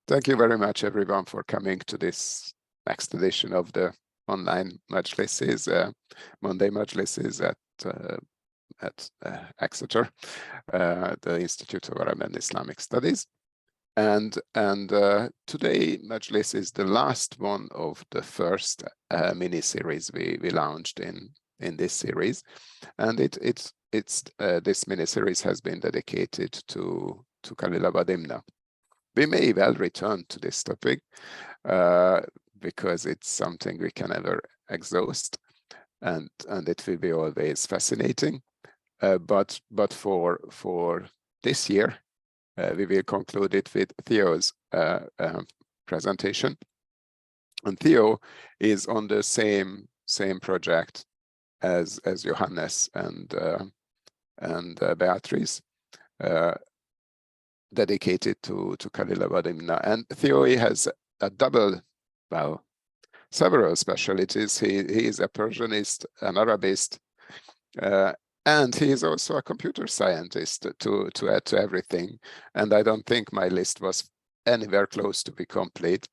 Thank you very much, everyone, for coming to this next edition of the online Majlises, Monday Majlises at Exeter, the Institute of Arabic and Islamic Studies. And today Majlis is the last one of the first mini-series we launched in this series, and this mini-series has been dedicated to Kalīla and Dimna. We may well return to this topic because it's something we can never exhaust, and it will be always fascinating. But for this year, we will conclude it with Theo's presentation. And Theo is on the same project as Johannes and Beatrice, dedicated to Kalīla and Dimna. And Theo has a several specialties. He is a Persianist, an Arabist, and he is also a computer scientist to add to everything. And I don't think my list was anywhere close to be complete.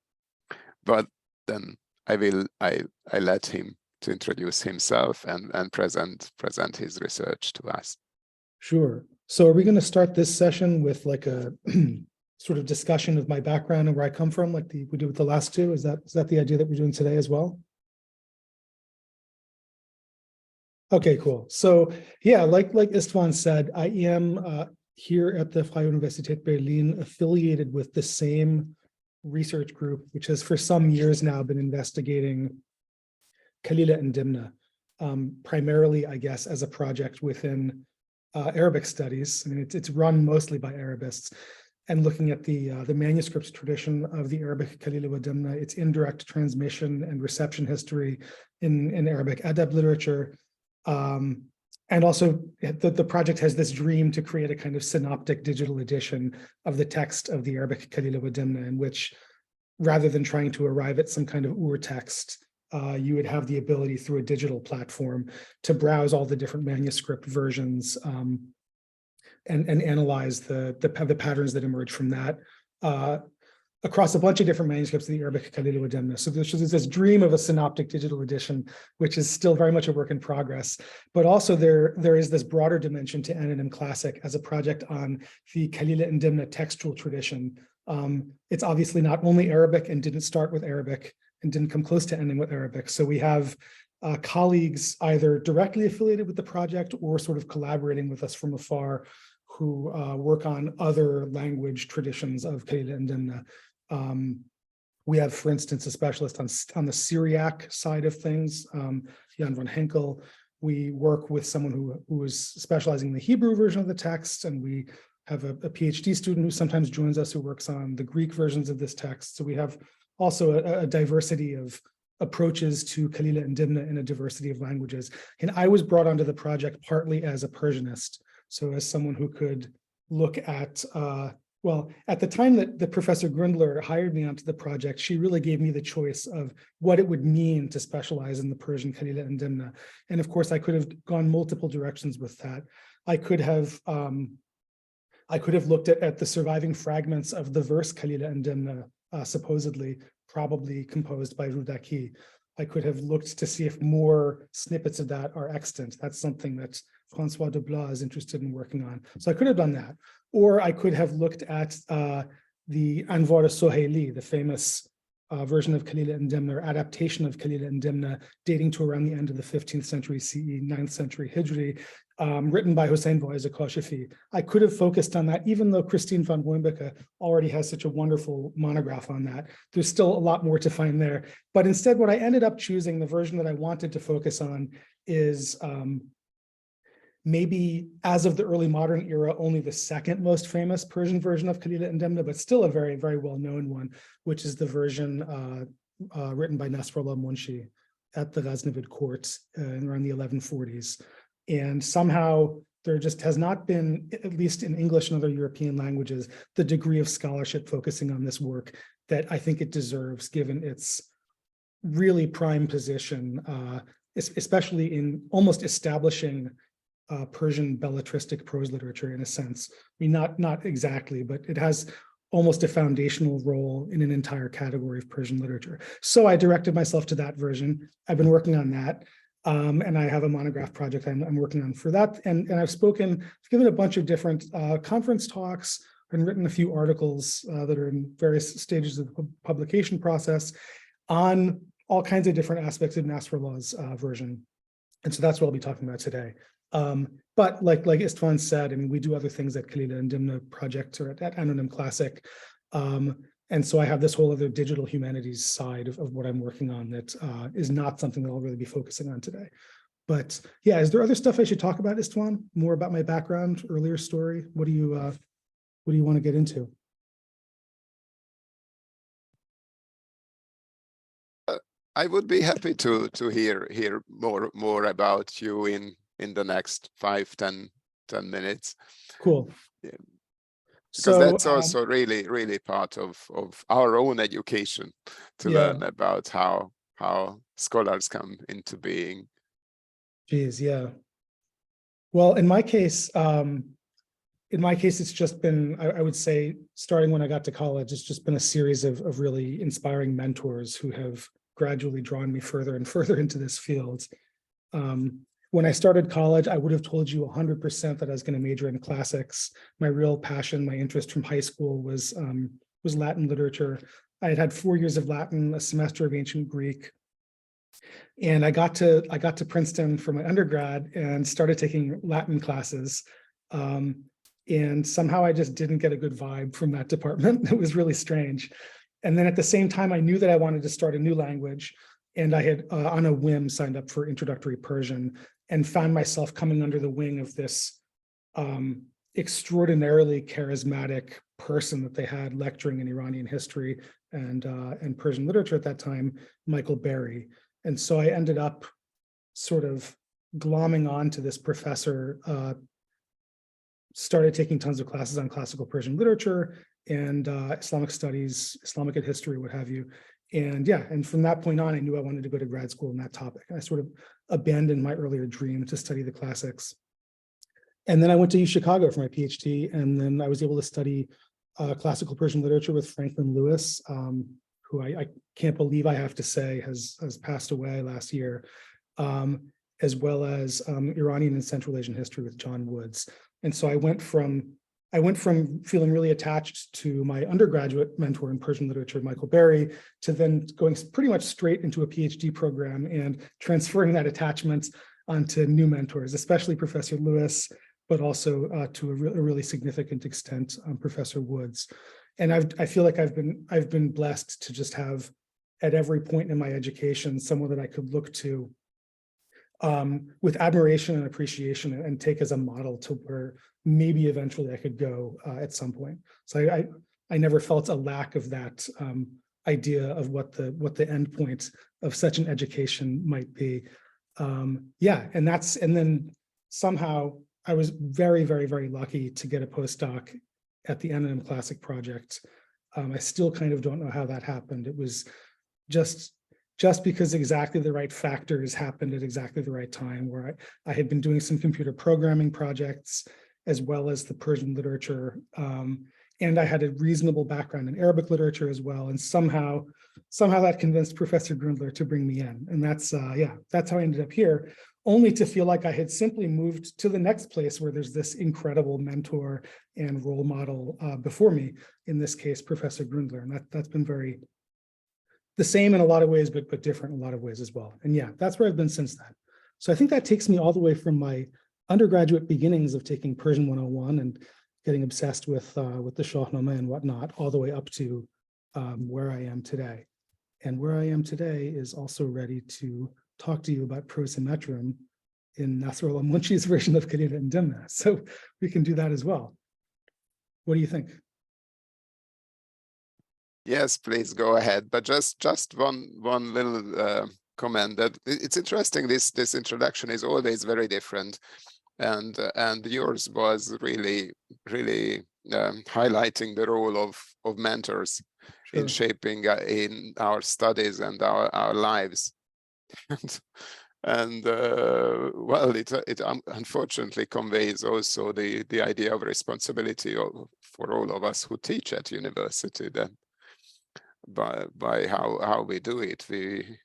But then I let him to introduce himself and present his research to us. Sure. So are we going to start this session with like a sort of discussion of my background and where I come from, like we did with the last two? Is that the idea that we're doing today as well? Okay, cool. So yeah, like Istvan said, I am here at the Freie Universität Berlin affiliated with the same research group, which has for some years now been investigating Kalīla and Dimna, primarily, I guess, as a project within Arabic studies. I mean, it's run mostly by Arabists, and looking at the manuscripts tradition of the Arabic Kalīla and Dimna, its indirect transmission and reception history in Arabic adab literature. And also the project has this dream to create a kind of synoptic digital edition of the text of the Arabic Kalīla and Dimna, in which, rather than trying to arrive at some kind of ur-text, you would have the ability through a digital platform to browse all the different manuscript versions and analyze the patterns that emerge from that across a bunch of different manuscripts of the Arabic Kalīla and Dimna. So there's this dream of a synoptic digital edition, which is still very much a work in progress. But also there is this broader dimension to Anonym Classic as a project on the Kalīla and Dimna textual tradition. It's obviously not only Arabic and didn't start with Arabic and didn't come close to ending with Arabic. So we have colleagues either directly affiliated with the project or sort of collaborating with us from afar who work on other language traditions of Kalīla and Dimna. We have, for instance, a specialist on the Syriac side of things, Jan van Henkel. We work with someone who is specializing in the Hebrew version of the text, and we have a PhD student who sometimes joins us who works on the Greek versions of this text. So we have also a diversity of approaches to Kalīla and Dimna in a diversity of languages. And I was brought onto the project partly as a Persianist, so as someone who could look at, well, at the time that the Professor Grundler hired me onto the project, she really gave me the choice of what it would mean to specialize in the Persian Kalīla and Dimna. And of course, I could have gone multiple directions with that. I could have looked at the surviving fragments of the verse Kalīla and Dimna, supposedly probably composed by Rudaki. I could have looked to see if more snippets of that are extant. That's something that François de Blois is interested in working on. So I could have done that. Or I could have looked at the Anvar Sohaili, the famous version of Kalīla and Dimna, or adaptation of Kalīla and Dimna, dating to around the end of the 15th century CE, 9th century Hijri, written by Hossein Bouazizi-Koshifi. I could have focused on that, even though Christine van Woembeke already has such a wonderful monograph on that. There's still a lot more to find there. But instead, what I ended up choosing, the version that I wanted to focus on, is maybe, as of the early modern era, only the second most famous Persian version of Kalīla and Dimna, but still a very, very well-known one, which is the version written by Naṣr Allāh Munshī at the Ghaznavid court around the 1140s. And somehow there just has not been, at least in English and other European languages, the degree of scholarship focusing on this work that I think it deserves, given its really prime position, especially in almost establishing Persian belletristic prose literature in a sense. I mean, not exactly, but it has almost a foundational role in an entire category of Persian literature. So I directed myself to that version. I've been working on that. And I have a monograph project I'm working on for that. And I've given a bunch of different conference talks and written a few articles that are in various stages of the publication process on all kinds of different aspects of Naṣr Allāh's version. And so that's what I'll be talking about today. But like Istvan said, I mean, we do other things at Kalīla and Dimna project or at Anonym Classic. And so I have this whole other digital humanities side of what I'm working on that is not something that I'll really be focusing on today. But yeah, is there other stuff I should talk about, Istvan? More about my background, earlier story? What do you want to get into? I would be happy to hear more about you in the next 5-10 minutes. Cool. Yeah. Because that's also really part of our own education to learn about how scholars come into being. Geez, yeah. Well, in my case, it's just been, I would say, starting when I got to college, it's just been a series of really inspiring mentors who have gradually drawn me further and further into this field. When I started college, I would have told you 100% that I was going to major in classics. My real passion, my interest from high school was Latin literature. I had 4 years of Latin, a semester of ancient Greek, and I got to Princeton for my undergrad and started taking Latin classes. And somehow I just didn't get a good vibe from that department. It was really strange. And then at the same time, I knew that I wanted to start a new language. And I had, on a whim, signed up for introductory Persian and found myself coming under the wing of this extraordinarily charismatic person that they had lecturing in Iranian history and Persian literature at that time, Michael Berry. And so I ended up sort of glomming on to this professor, started taking tons of classes on classical Persian literature and Islamic studies, Islamic history, what have you. And yeah, and from that point on, I knew I wanted to go to grad school in that topic. And I sort of abandoned my earlier dream to study the classics. And then I went to Chicago for my PhD, and then I was able to study classical Persian literature with Franklin Lewis, who I can't believe I have to say has passed away last year, as well as Iranian and Central Asian history with John Woods. And so I went from feeling really attached to my undergraduate mentor in Persian literature, Michael Berry, to then going pretty much straight into a PhD program and transferring that attachment onto new mentors, especially Professor Lewis, but also to a really significant extent, Professor Woods. And I feel like I've been blessed to just have, at every point in my education, someone that I could look to with admiration and appreciation and take as a model to where maybe eventually I could go at some point. So I never felt a lack of that idea of what the end point of such an education might be. Yeah, and then somehow I was very, very, very lucky to get a postdoc at the Anonym Classic project. I still kind of don't know how that happened. It was just because exactly the right factors happened at exactly the right time, where I had been doing some computer programming projects as well as the Persian literature. And I had a reasonable background in Arabic literature as well. And somehow that convinced Professor Grundler to bring me in. And that's how I ended up here, only to feel like I had simply moved to the next place where there's this incredible mentor and role model before me, in this case, Professor Grundler. And that's been very the same in a lot of ways, but different in a lot of ways as well. And yeah, that's where I've been since then. So I think that takes me all the way from my undergraduate beginnings of taking Persian 101 and getting obsessed with the Shahnameh and whatnot, all the way up to where I am today. And where I am today is also ready to talk to you about Prosimetrum in Naṣr Allāh Munshī's version of Kalīla and Dimna. So we can do that as well. What do you think? Yes, please go ahead. But just one little comment that it's interesting. This introduction is always very different, and yours was really highlighting the role of mentors in shaping in our studies and our lives. And well, it unfortunately conveys also the idea of responsibility for all of us who teach at university, that by how we do it, we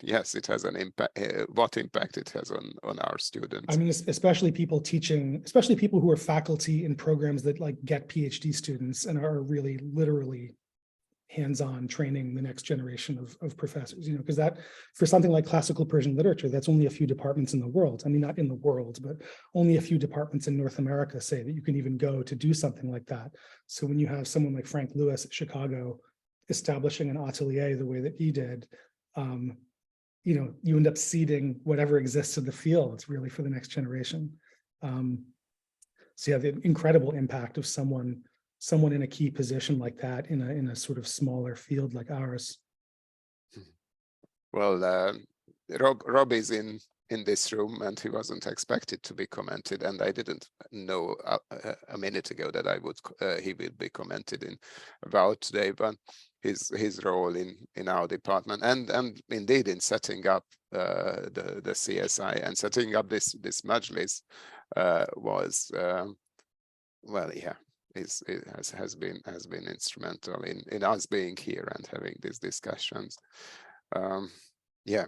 yes, it has an impact. What impact it has on our students. I mean, especially people teaching, especially people who are faculty in programs that like get PhD students and are really literally hands-on training the next generation of professors, you know, because that for something like classical Persian literature, that's only a few departments in the world. I mean, not in the world, but only a few departments in North America say that you can even go to do something like that. So when you have someone like Frank Lewis at Chicago establishing an atelier the way that he did, you know, you end up seeding whatever exists in the field. It's really for the next generation. So yeah, the incredible impact of someone in a key position like that in a sort of smaller field like ours. Well, Rob is in this room, and he wasn't expected to be commented, and I didn't know a minute ago that he will be commented in about today, but his role in our department and indeed in setting up the CSI and setting up this Majlis was well, yeah, it has been instrumental in us being here and having these discussions. Yeah.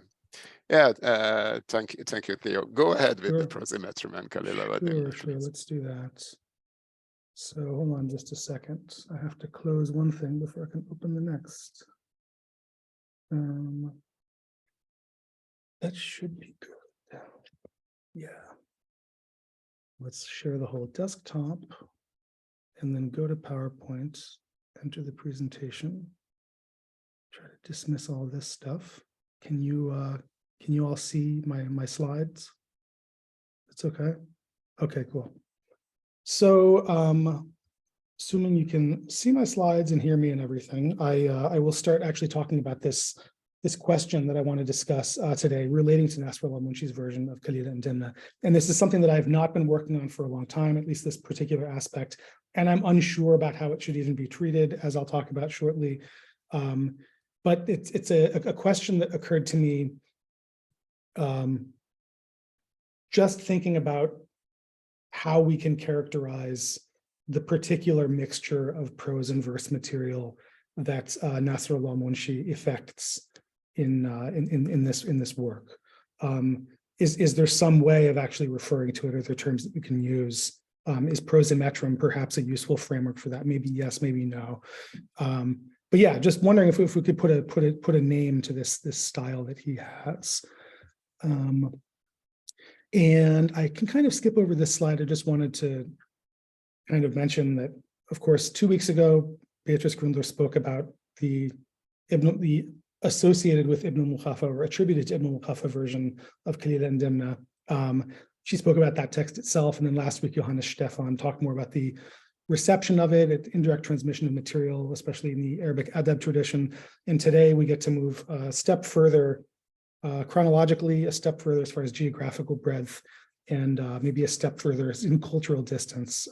Thank you, Theo. Go ahead with the Prosimetrum and Kalīla. Sure, let's do that. So hold on just a second. I have to close one thing before I can open the next. That should be good. Yeah. Let's share the whole desktop and then go to PowerPoint, enter the presentation, try to dismiss all this stuff. Can you all see my slides? It's okay. Okay, cool. So assuming you can see my slides and hear me and everything, I will start actually talking about this question that I want to discuss today relating to Naṣr Allāh Munshī's version of Kalīla and Dimna. And this is something that I've not been working on for a long time, at least this particular aspect. And I'm unsure about how it should even be treated, as I'll talk about shortly. But it's a question that occurred to me just thinking about how we can characterize the particular mixture of prose and verse material that Naṣr Allāh Munshī effects in this work. Is there some way of actually referring to it? Are there terms that we can use? Is Prosimetrum perhaps a useful framework for that? Maybe yes, maybe no. But yeah, just wondering if we could put a name to this style that he has. And I can kind of skip over this slide. I just wanted to kind of mention that, of course, 2 weeks ago, Beatrice Grundler spoke about the associated with Ibn al-Muqaffaʿ or attributed to Ibn al-Muqaffaʿ version of Kalīla and Dimna. She spoke about that text itself, and then last week, Johannes Stefan talked more about the reception of it, indirect transmission of material, especially in the Arabic adab tradition. And today we get to move a step further chronologically, a step further as far as geographical breadth, and maybe a step further in cultural distance.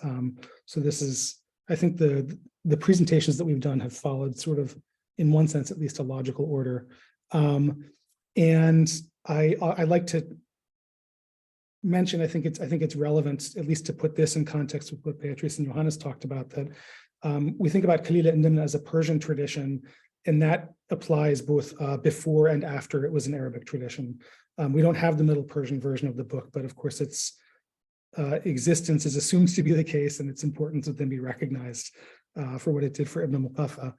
So this is, I think the presentations that we've done have followed sort of, in one sense, at least a logical order. And I like to mention, I think it's relevant, at least to put this in context with what Beatrice and Johannes talked about, that we think about Kalīla and Dimna as a Persian tradition, and that applies both before and after it was an Arabic tradition. We don't have the Middle Persian version of the book, but of course its existence is assumed to be the case, and its importance would then be recognized for what it did for Ibn al-Muqaffaʿ.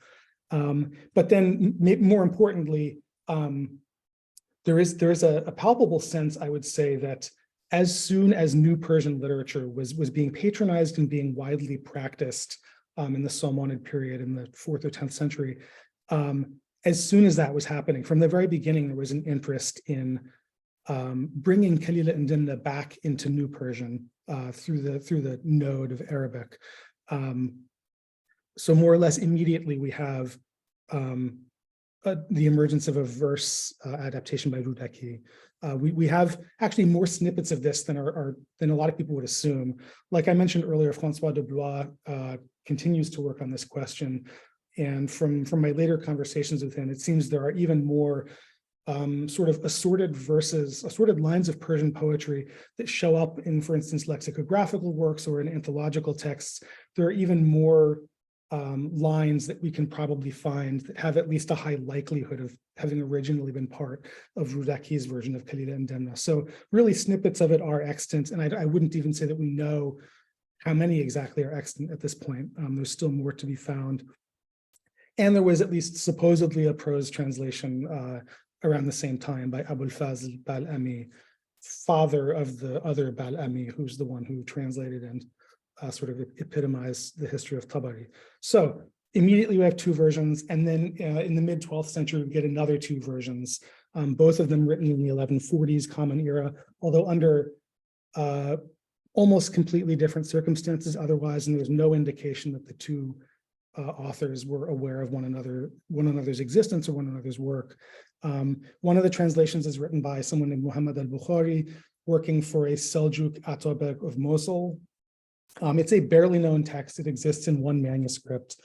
But then, more importantly, there is a palpable sense, I would say, that as soon as New Persian literature was being patronized and being widely practiced in the Salmanid period in the 4th or 10th century, as soon as that was happening, from the very beginning, there was an interest in bringing Kalīla and Dimna back into New Persian through the node of Arabic. So more or less immediately, we have the emergence of a verse adaptation by Rudaki. We have actually more snippets of this than a lot of people would assume. Like I mentioned earlier, François de Blois continues to work on this question. And from my later conversations with him, it seems there are even more sort of assorted verses, assorted lines of Persian poetry that show up in, for instance, lexicographical works or in anthological texts. There are even more lines that we can probably find that have at least a high likelihood of having originally been part of Rudaki's version of Kalīla and Dimna. So really snippets of it are extant, and I wouldn't even say that we know how many exactly are extant at this point. There's still more to be found. And there was at least supposedly a prose translation around the same time by Abul Fazl Bal'ami, father of the other Bal'ami, who's the one who translated and sort of epitomized the history of Tabari. So immediately we have two versions, and then in the mid-12th century, we get another two versions, both of them written in the 1140s Common Era, although under almost completely different circumstances otherwise, and there's no indication that the two authors were aware of one another's existence or one another's work. One of the translations is written by someone named Muhammad al-Bukhari, working for a Seljuk Atabek of Mosul. It's a barely known text. It exists in one manuscript,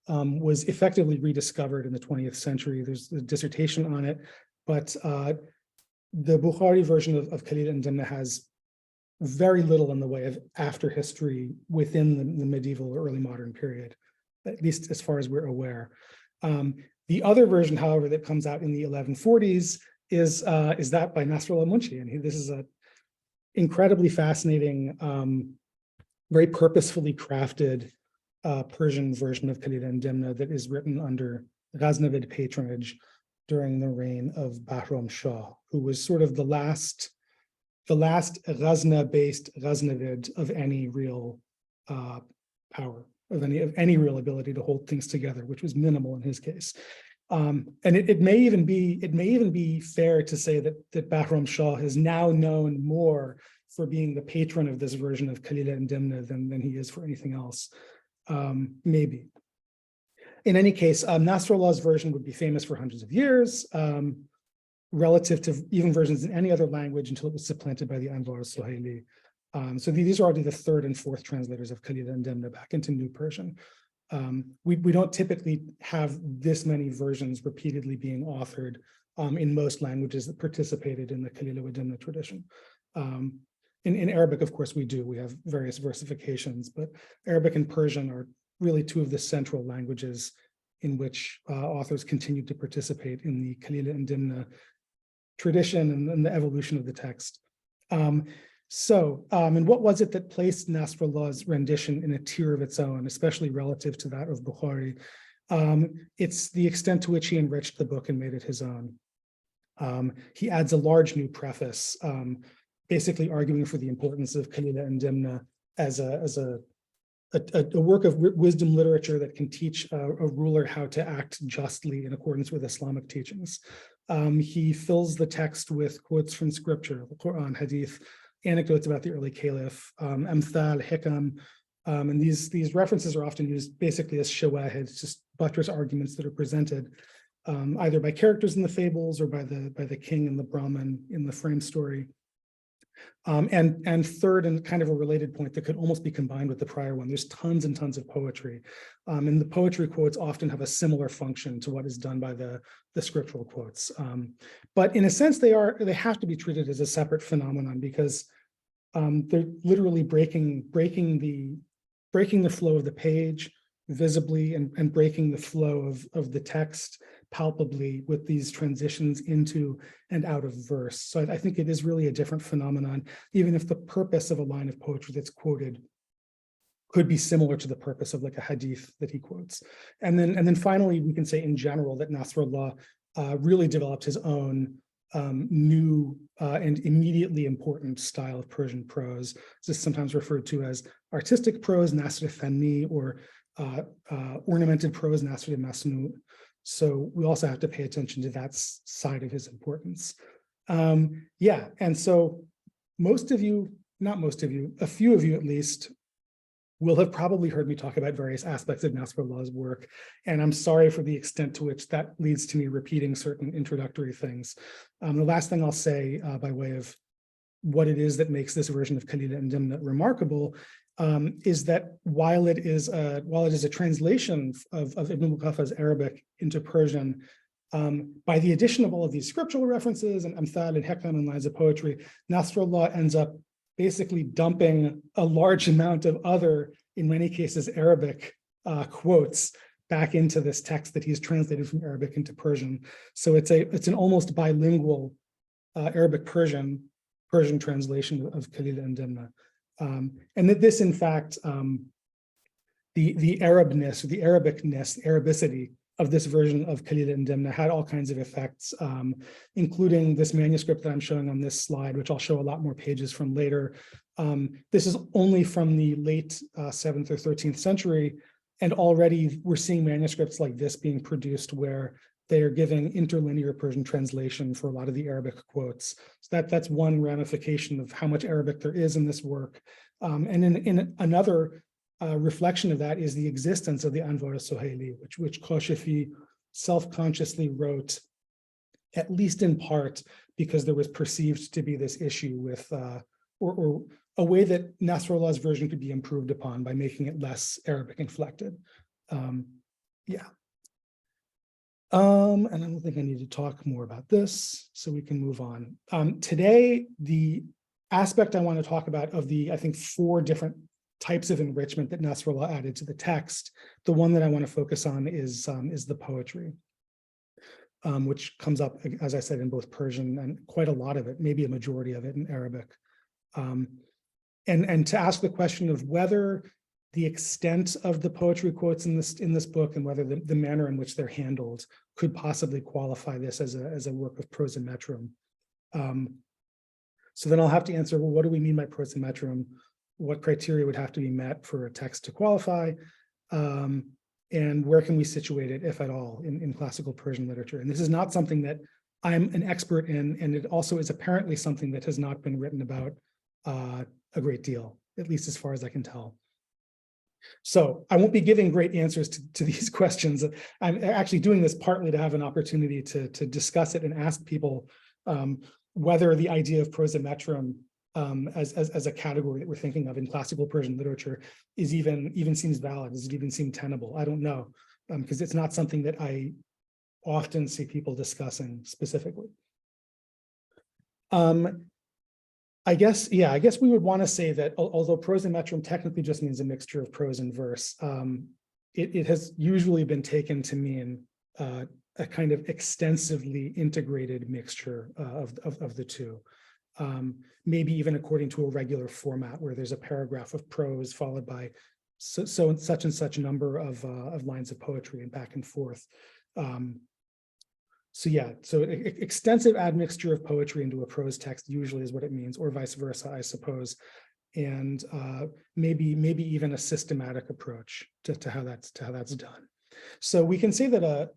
was effectively rediscovered in the 20th century. There's a dissertation on it, but the Bukhari version of Kalīla and Dimna has very little in the way of after history within the medieval or early modern period, at least as far as we're aware. The other version, however, that comes out in the 1140s is that by Naṣr Allāh Munshī, and this is an incredibly fascinating, very purposefully crafted Persian version of Kalīla and Dimna that is written under Ghaznavid patronage during the reign of Bahram Shah, who was sort of the last Ghazna-based Ghaznavid of any real power, of any real ability to hold things together, which was minimal in his case. And it may even be fair to say that Bahram Shah is now known more for being the patron of this version of Kalīla and Dimna than he is for anything else. Maybe. In any case, Naṣr Allāh's version would be famous for hundreds of years, relative to even versions in any other language until it was supplanted by the Anwar al-Suhaili. So these are already the third and fourth translators of Kalīla and Dimna back into New Persian. We don't typically have this many versions repeatedly being authored in most languages that participated in the Kalīla and Dimna tradition. In Arabic, of course, we do. We have various versifications, but Arabic and Persian are really two of the central languages in which authors continued to participate in the Kalīla and Dimna tradition and the evolution of the text. And what was it that placed Naṣr Allāh's rendition in a tier of its own, especially relative to that of Bukhari? It's the extent to which he enriched the book and made it his own. He adds a large new preface, basically arguing for the importance of Kalīla and Dimna as a work of wisdom literature that can teach a ruler how to act justly in accordance with Islamic teachings. He fills the text with quotes from scripture, the Qur'an, ḥadīth, anecdotes about the early caliph, amthal, hikam, and these references are often used basically as shawahid, just buttress arguments that are presented either by characters in the fables or by the king and the Brahmin in the frame story. And third, and kind of a related point that could almost be combined with the prior one, there's tons and tons of poetry. And the poetry quotes often have a similar function to what is done by the scriptural quotes. But in a sense, they have to be treated as a separate phenomenon because they're literally breaking the flow of the page visibly and breaking the flow of the text palpably with these transitions into and out of verse. So I think it is really a different phenomenon, even if the purpose of a line of poetry that's quoted could be similar to the purpose of like a hadith that he quotes. And then finally, we can say in general that Naṣr Allāh really developed his own new and immediately important style of Persian prose. This is sometimes referred to as artistic prose, Naṣr Fanni, or ornamented prose, Naṣr Masnū. So we also have to pay attention to that side of his importance. Yeah, and so most of you, not most of you, a few of you at least, will have probably heard me talk about various aspects of Naṣr Allāh's work, and I'm sorry for the extent to which that leads to me repeating certain introductory things. The last thing I'll say by way of what it is that makes this version of Kalīla and Dimna remarkable is that while it is a translation of Ibn Muqaffa's Arabic into Persian, By the addition of all of these scriptural references and amthal and hekam and lines of poetry, Naṣr Allāh ends up basically dumping a large amount of other, in many cases, Arabic quotes back into this text that he's translated from Arabic into Persian. So it's an almost bilingual Arabic-Persian translation of Kalīla and Dimna. And that this, in fact, the Arabness, or the Arabicness, the Arabicity of this version of Kalīla and Dimna had all kinds of effects, including this manuscript that I'm showing on this slide, which I'll show a lot more pages from later. This is only from the late 7th or 13th century, and already we're seeing manuscripts like this being produced where they are giving interlinear Persian translation for a lot of the Arabic quotes. So that's one ramification of how much Arabic there is in this work. And in another reflection of that is the existence of the Anwar al-Suhaili, which Kashfi self-consciously wrote, at least in part, because there was perceived to be this issue with, or a way that Naṣr Allāh's version could be improved upon by making it less Arabic inflected. Yeah. And I don't think I need to talk more about this, so we can move on. Today, the aspect I want to talk about of the, I think, 4 different types of enrichment that Naṣr Allāh added to the text, the one that I want to focus on is the poetry, which comes up, as I said, in both Persian and quite a lot of it, maybe a majority of it in Arabic. And to ask the question of whether the extent of the poetry quotes in this book and whether the manner in which they're handled could possibly qualify this as a work of Prosimetrum. So then I'll have to answer, well, what do we mean by Prosimetrum? What criteria would have to be met for a text to qualify? And where can we situate it, if at all, in classical Persian literature? And this is not something that I'm an expert in, and it also is apparently something that has not been written about a great deal, at least as far as I can tell. So I won't be giving great answers to these questions. I'm actually doing this partly to have an opportunity to discuss it and ask people whether the idea of Prosimetrum as a category that we're thinking of in classical Persian literature is even seems valid. Does it even seem tenable? I don't know, because it's not something that I often see people discussing specifically. I guess we would want to say that although Prosimetrum technically just means a mixture of prose and verse, it has usually been taken to mean a kind of extensively integrated mixture of the two. Maybe even according to a regular format where there's a paragraph of prose followed by such and such number of lines of poetry and back and forth. So yeah, so extensive admixture of poetry into a prose text usually is what it means, or vice versa, I suppose. And maybe even a systematic approach to how that's done. So we can say that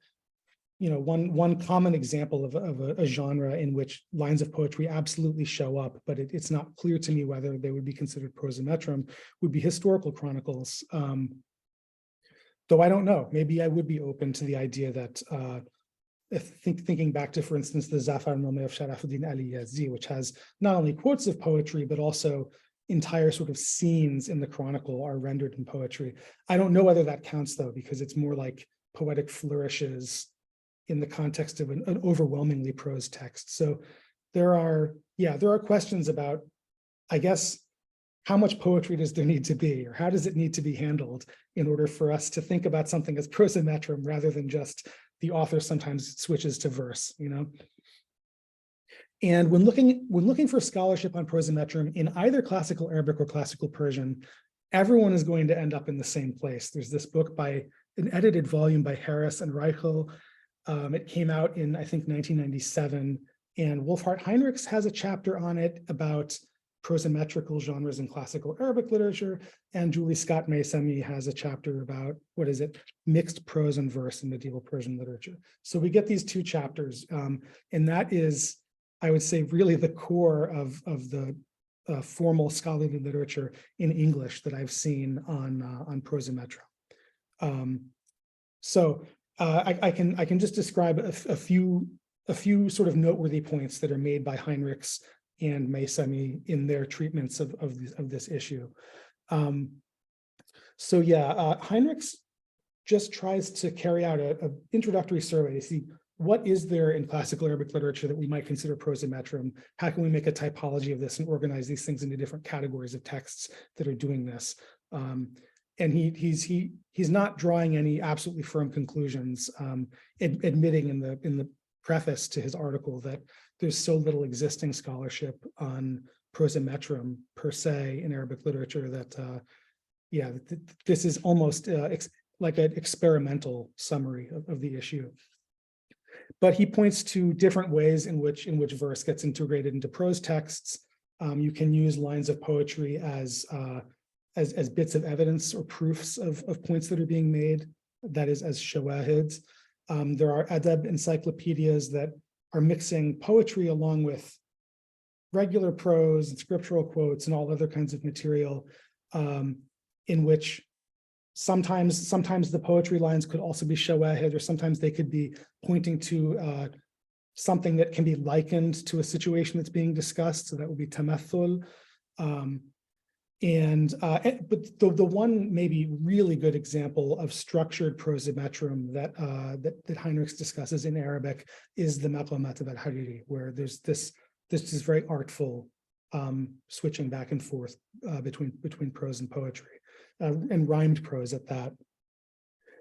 one common example of a genre in which lines of poetry absolutely show up, but it's not clear to me whether they would be considered Prosimetrum, would be historical chronicles. Though I don't know, maybe I would be open to the idea that thinking back to, for instance, the Zafarnameh of Sharafuddin Ali Yazdi, which has not only quotes of poetry, but also entire sort of scenes in the chronicle are rendered in poetry. I don't know whether that counts, though, because it's more like poetic flourishes in the context of an overwhelmingly prose text. So there are questions about, I guess, how much poetry does there need to be, or how does it need to be handled in order for us to think about something as Prosimetrum rather than just the author sometimes switches to verse, And when looking for scholarship on Prosimetrum in either classical Arabic or classical Persian, everyone is going to end up in the same place. There's this book by an edited volume by Harris and Reichel. It came out in, I think, 1997, and Wolfhart Heinrichs has a chapter on it about prosimetrical genres in classical Arabic literature, and Julie Scott Maysami has a chapter about, mixed prose and verse in medieval Persian literature. So we get these 2 chapters, and that is, I would say, really the core of the formal scholarly literature in English that I've seen on Prosimetrum. I can just describe a few sort of noteworthy points that are made by Heinrichs and Maysami in their treatments of this issue. Heinrichs just tries to carry out an introductory survey to see what is there in classical Arabic literature that we might consider prosimetrum? How can we make a typology of this and organize these things into different categories of texts that are doing this? And he's not drawing any absolutely firm conclusions, admitting in the preface to his article that there's so little existing scholarship on prosimetrum per se in Arabic literature that this is almost like an experimental summary of the issue. But he points to different ways in which verse gets integrated into prose texts. You can use lines of poetry as bits of evidence or proofs of points that are being made, that is, as shawahids. There are adab encyclopedias that are mixing poetry along with regular prose and scriptural quotes and all other kinds of material, in which sometimes the poetry lines could also be shawahid, or sometimes they could be pointing to something that can be likened to a situation that's being discussed. So that would be tamathul. But the one maybe really good example of structured prosimetrum that Heinrichs discusses in Arabic is the maqamat al-Hariri, where there's this very artful switching back and forth between prose and poetry, and rhymed prose at that.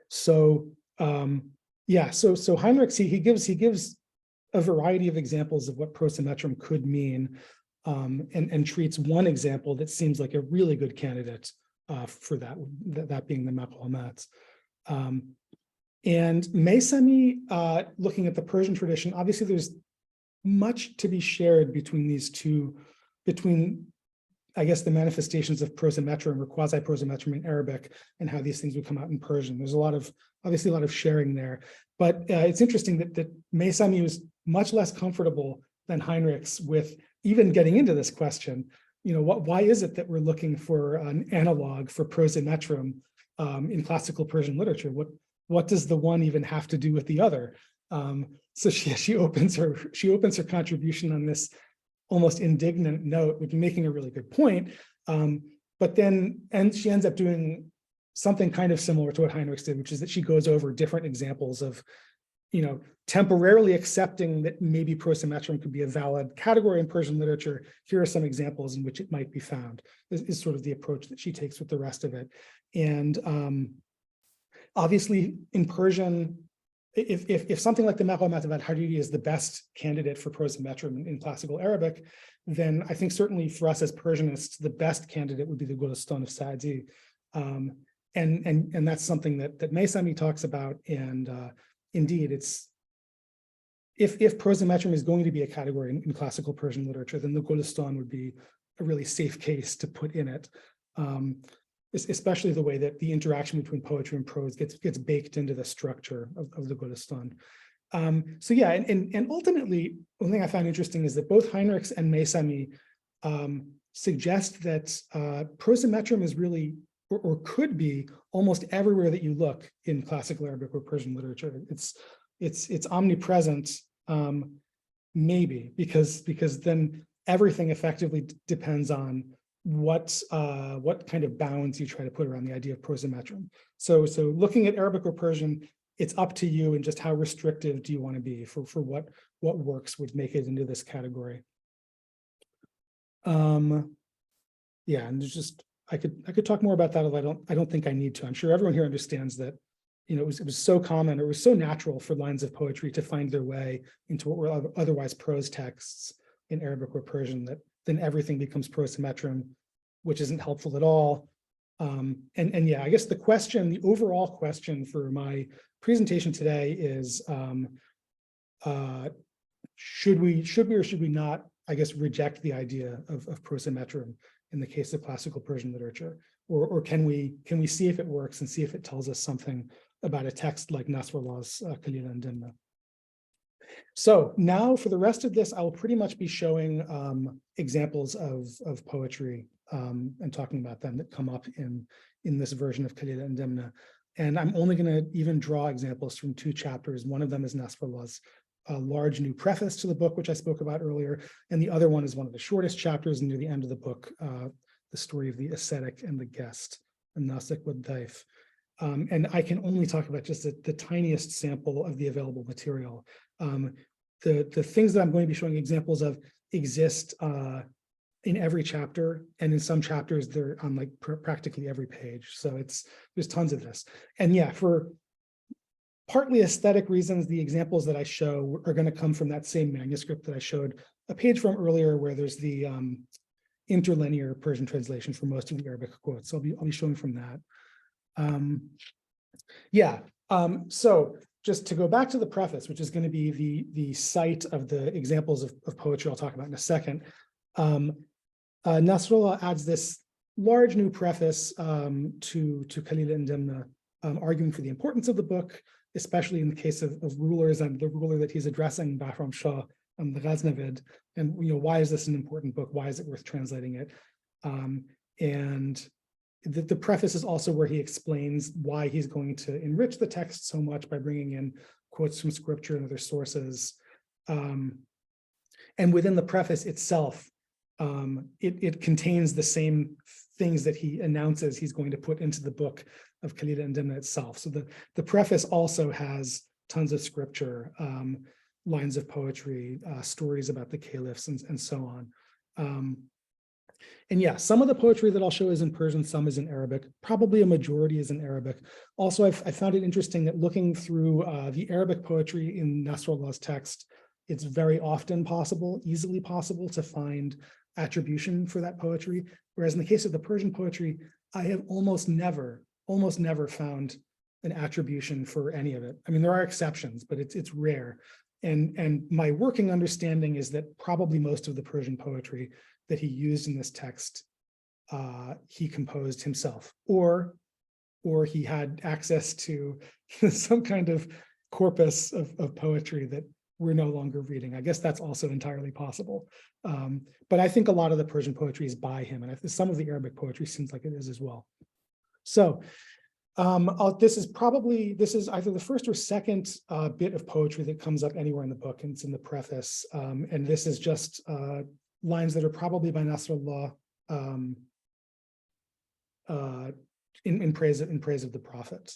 So so Heinrichs he gives a variety of examples of what prosimetrum could mean. And treats one example that seems like a really good candidate for that being the maqamat. And Maysami, looking at the Persian tradition, obviously there's much to be shared between these two, I guess, the manifestations of prosimetrum or quasi-prosimetrum in Arabic and how these things would come out in Persian. There's obviously a lot of sharing there. But it's interesting that Maysami was much less comfortable than Heinrichs with even getting into this question. Why is it that we're looking for an analog for prosimetrum in classical Persian literature? What does the one even have to do with the other? So she opens her contribution on this almost indignant note, which is making a really good point. But then she ends up doing something kind of similar to what Heinrichs did, which is that she goes over different examples of temporarily accepting that maybe prosimetrum could be a valid category in Persian literature. Here are some examples in which it might be found, is sort of the approach that she takes with the rest of it. And obviously in Persian, if something like the maqamat al-Hariri is the best candidate for prosimetrum in classical Arabic, then I think certainly for us as Persianists, the best candidate would be the Gulistan of Sa'di. And that's something that Maysami talks about. And indeed, it's if prosimetrum is going to be a category in classical Persian literature, then the Gulistan would be a really safe case to put in it, especially the way that the interaction between poetry and prose gets baked into the structure of the Gulistan. And ultimately, one thing I found interesting is that both Heinrichs and Maysami suggest that prosimetrum is really, or could be, almost everywhere that you look in classical Arabic or Persian literature. It's omnipresent, maybe, because then everything effectively depends on what kind of bounds you try to put around the idea of prosimetrum. So looking at Arabic or Persian, it's up to you, and just how restrictive do you want to be for what works would make it into this category. And there's just I could talk more about that, although I don't think I need to. I'm sure everyone here understands that it was so common, or it was so natural for lines of poetry to find their way into what were otherwise prose texts in Arabic or Persian, that then everything becomes prosimetrum, which isn't helpful at all. I guess the overall question for my presentation today is, should we or should we not, I guess, reject the idea of prosimetrum in the case of classical Persian literature, or can we see if it works and see if it tells us something about a text like Naṣr Allāh's Kalīla and Dimna. So now for the rest of this, I will pretty much be showing examples of poetry and talking about them that come up in this version of Kalīla and Dimna. And I'm only going to even draw examples from two chapters. One of them is Naṣr Allāh's large new preface to the book, which I spoke about earlier. And the other one is one of the shortest chapters near the end of the book, the story of the ascetic and the guest, and Nasik with Daif. And I can only talk about just the tiniest sample of the available material. The things that I'm going to be showing examples of exist in every chapter, and in some chapters they're on like practically every page. So there's tons of this. And yeah, for partly aesthetic reasons, the examples that I show are going to come from that same manuscript that I showed a page from earlier, where there's the interlinear Persian translation for most of the Arabic quotes. So I'll be showing from that. So just to go back to the preface, which is going to be the site of the examples of poetry I'll talk about in a second. Naṣr Allāh adds this large new preface to Kalīla and Dimna, arguing for the importance of the book, especially in the case of rulers and the ruler that he's addressing, Bahram Shah, the Ghaznavid, and why is this an important book? Why is it worth translating it? And the preface is also where he explains why he's going to enrich the text so much by bringing in quotes from scripture and other sources. And within the preface itself, it contains the same things that he announces he's going to put into the book of Kalīla and Dimna itself. So the preface also has tons of scripture, lines of poetry, stories about the caliphs, and so on. And yeah, some of the poetry that I'll show is in Persian, some is in Arabic. Probably a majority is in Arabic. Also, I found it interesting that looking through the Arabic poetry in Naṣr Allāh's text, it's very often possible, easily possible, to find attribution for that poetry. Whereas in the case of the Persian poetry, I have almost never found an attribution for any of it. I mean, there are exceptions, but it's rare. And my working understanding is that probably most of the Persian poetry that he used in this text, he composed himself, or he had access to some kind of corpus of poetry that we're no longer reading. I guess that's also entirely possible. But I think a lot of the Persian poetry is by him, and some of the Arabic poetry seems like it is as well. So this is either the first or second bit of poetry that comes up anywhere in the book, and it's in the preface. And this is just lines that are probably by Naṣr Allāh in praise of the prophet.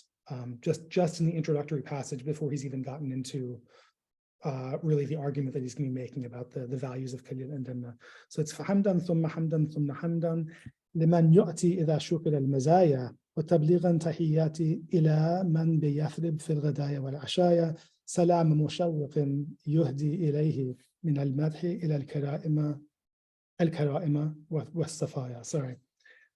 Just in the introductory passage before he's even gotten into really the argument that he's going to be making about the values of Kalīla and Dimna. So it's فَحَمْدًا ثُمَّ حَمْدًا ثُمَّ حَمْدًا لمن يؤتي إذا شكر المزايا وتبليغا تحياتي إلى من بيثرب في الغدايا والعشايا سلام مشوق يهدي إليه من المدح إلى الكرائم والصفايا. Sorry.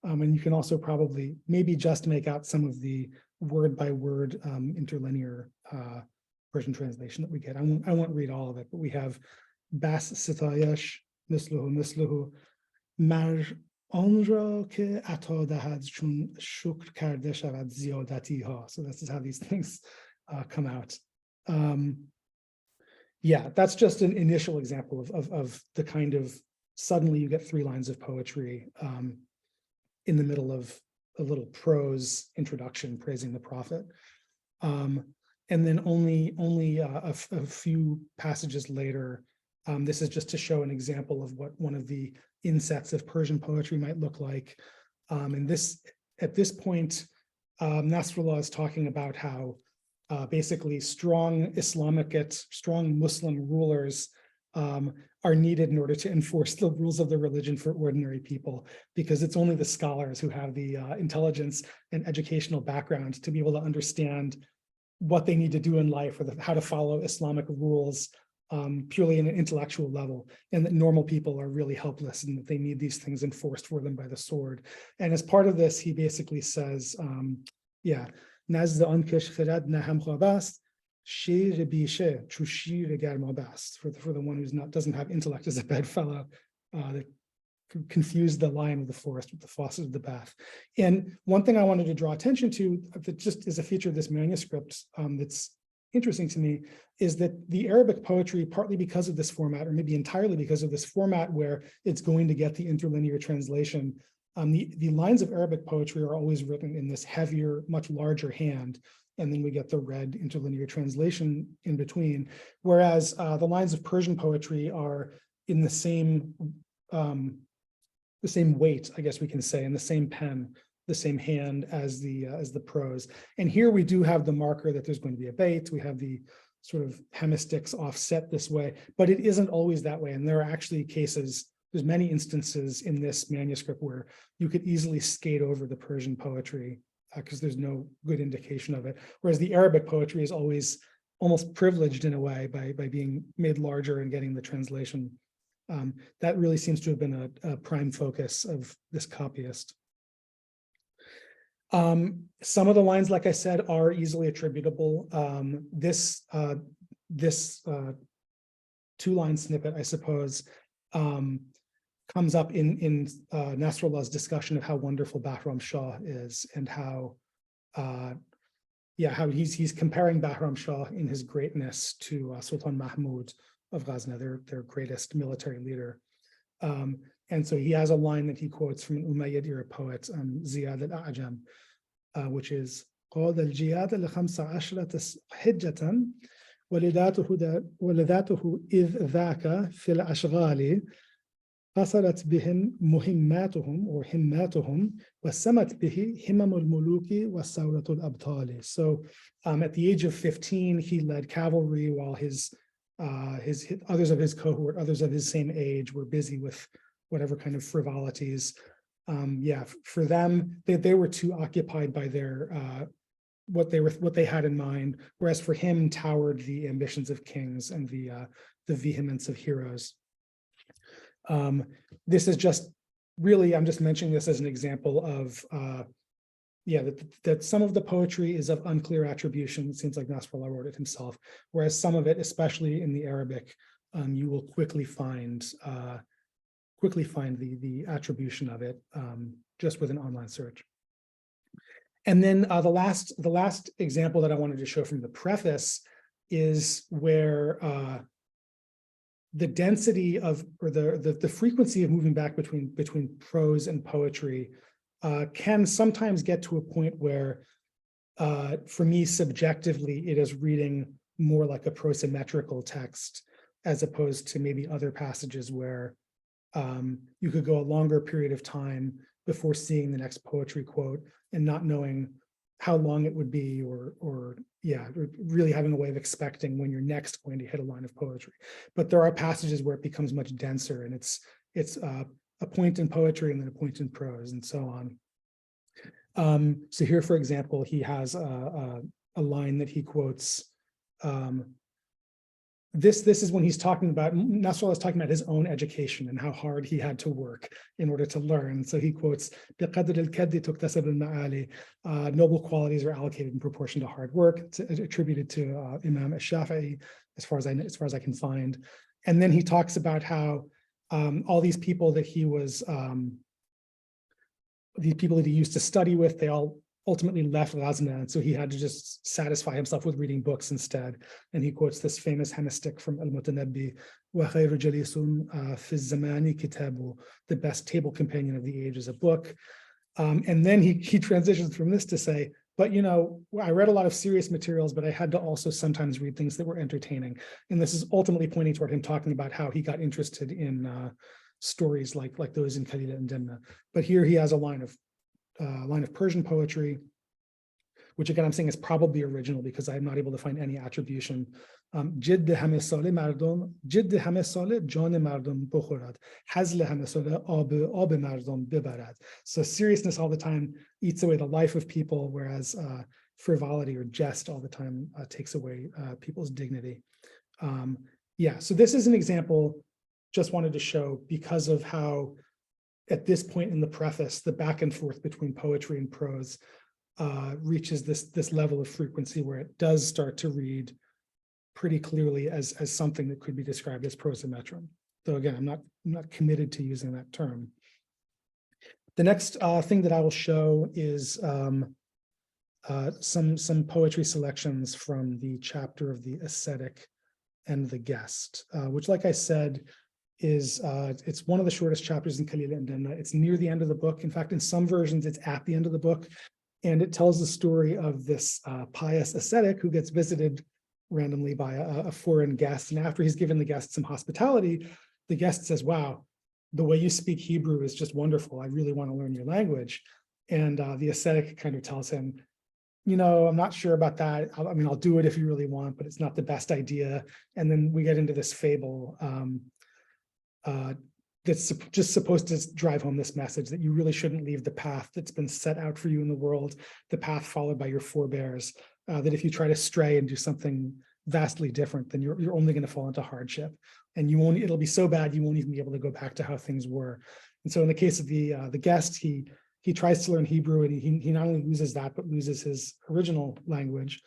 And you can also probably maybe just make out some of the word by word interlinear Persian translation that we get. I won't read all of it, but we have Bas Sitayash, Misluhu, Mar Onra ke ata dahad chun shukr karde shavad ziyadati ha. So this is how these things come out. Yeah, that's just an initial example of the kind of, suddenly you get 3 lines of poetry in the middle of a little prose introduction praising the prophet. And then only a few passages later, this is just to show an example of what one of the insets of Persian poetry might look like. And at this point, Naṣr Allāh is talking about how basically strong Muslim rulers are needed in order to enforce the rules of the religion for ordinary people, because it's only the scholars who have the intelligence and educational background to be able to understand what they need to do in life, or how to follow Islamic rules purely in an intellectual level, and that normal people are really helpless and that they need these things enforced for them by the sword. And as part of this, he basically says, Nazda ankesh khirad naham khabast, shir bishe chushir garmabast. For the one who's doesn't have intellect as a bedfellow, that confuse the lion of the forest with the faucet of the bath. And one thing I wanted to draw attention to that just is a feature of this manuscript that's interesting to me is that the Arabic poetry, partly because of this format, or maybe entirely because of this format where it's going to get the interlinear translation, the lines of Arabic poetry are always written in this heavier, much larger hand, and then we get the red interlinear translation in between. Whereas the lines of Persian poetry are in the same weight, I guess we can say, in the same pen, hand as the prose. And here we do have the marker that there's going to be a bait. We have the sort of hemistichs offset this way, but it isn't always that way. And there are actually cases, there's many instances in this manuscript where you could easily skate over the Persian poetry because there's no good indication of it. Whereas the Arabic poetry is always almost privileged in a way by being made larger and getting the translation. That really seems to have been a prime focus of this copyist. Some of the lines, like I said, are easily attributable. This two-line snippet, I suppose, comes up in Naṣr Allāh's discussion of how wonderful Bahram Shah is, and how he's comparing Bahram Shah in his greatness to Sultan Mahmud of Ghazna, their greatest military leader. And so he has a line that he quotes from an Umayyad era poet, Ziyad al-A'jam, which is قَالَ الْجِيَادَ ل15 حِجَّةً وَلِذَاتُهُ إِذْ ذَاكَ فِي الْأَشْغَالِ قصرت بهم مهماتهم or himmatuhum وسمت به همم الملوك وثورة الأبطال. So at the age of 15, he led cavalry while his others of his cohort, others of his same age, were busy with whatever kind of frivolities. For them, they were too occupied by their what they had in mind, whereas for him towered the ambitions of kings and the vehemence of heroes. This is just really, I'm just mentioning this as an example of that some of the poetry is of unclear attribution. It seems like Naṣr Allāh wrote it himself, whereas some of it, especially in the Arabic, you will quickly find the attribution of it just with an online search. And then the last example that I wanted to show from the preface is where the density of, or the frequency of moving back between prose and poetry can sometimes get to a point where, for me, subjectively, it is reading more like a prosimetrical text, as opposed to maybe other passages where you could go a longer period of time before seeing the next poetry quote and not knowing how long it would be, or really having a way of expecting when you're next going to hit a line of poetry. But there are passages where it becomes much denser, and it's a point in poetry and then a point in prose, and so on. So here, for example, he has a line that he quotes. This is when he's talking about, Naṣr Allāh is talking about his own education and how hard he had to work in order to learn. So he quotes, بِقَدْرِ الْكَدِّ تُكْتَسَبُ الْمَعَالِي, noble qualities are allocated in proportion to hard work. It's attributed to Imam al-Shafi'i, as far as I can find. And then he talks about how all these people that he was, these people that he used to study with, they all ultimately left Ghazna, and so he had to just satisfy himself with reading books instead. And he quotes this famous hemistich from al-Mutanabbi, وَخَيْرُ جَلِيسٌ فِي الزَّمَانِ كِتَابُ, the best table companion of the age is a book. And then he transitions from this to say, but I read a lot of serious materials, but I had to also sometimes read things that were entertaining. And this is ultimately pointing toward him talking about how he got interested in stories like those in Kalīla and Dimna. But here he has a line of Persian poetry, which again I'm saying is probably original because I'm not able to find any attribution. جد همه ساله جان مردم بخورد، هزل همه ساله آب مردم ببرد. So seriousness all the time eats away the life of people, whereas frivolity or jest all the time takes away people's dignity. So this is an example. Just wanted to show, because of how at this point in the preface, the back and forth between poetry and prose reaches this level of frequency where it does start to read pretty clearly as something that could be described as prosimetrum. Though again, I'm not committed to using that term. The next thing that I will show is some poetry selections from the chapter of the ascetic and the guest, which, like I said, is it's one of the shortest chapters in Kalīla and Dimna. It's near the end of the book. In fact, in some versions, it's at the end of the book. And it tells the story of this pious ascetic who gets visited randomly by a foreign guest. And after he's given the guest some hospitality, the guest says, wow, the way you speak Hebrew is just wonderful. I really want to learn your language. And the ascetic kind of tells him, you know, I'm not sure about that. I mean, I'll do it if you really want, but it's not the best idea. And then we get into this fable that's just supposed to drive home this message that you really shouldn't leave the path that's been set out for you in the world, the path followed by your forebears, that if you try to stray and do something vastly different, then you're only going to fall into hardship. And it'll be so bad you won't even be able to go back to how things were. And so in the case of the guest, he tries to learn Hebrew, and he not only loses that, but loses his original language.